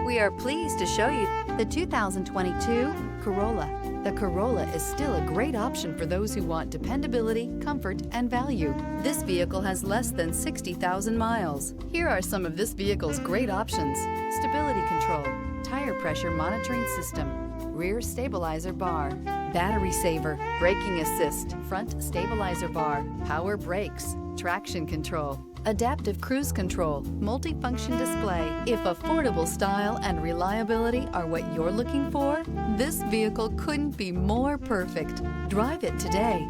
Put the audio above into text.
We are pleased to show you the 2022 Corolla. The Corolla is still a great option for those who want dependability, comfort, and value. This vehicle has less than 60,000 miles. Here are some of this vehicle's great options: stability control, tire pressure monitoring system, rear stabilizer bar, battery saver, braking assist, front stabilizer bar, power brakes, traction control, adaptive cruise control, multifunction display. If affordable style and reliability are what you're looking for, this vehicle couldn't be more perfect. Drive it today.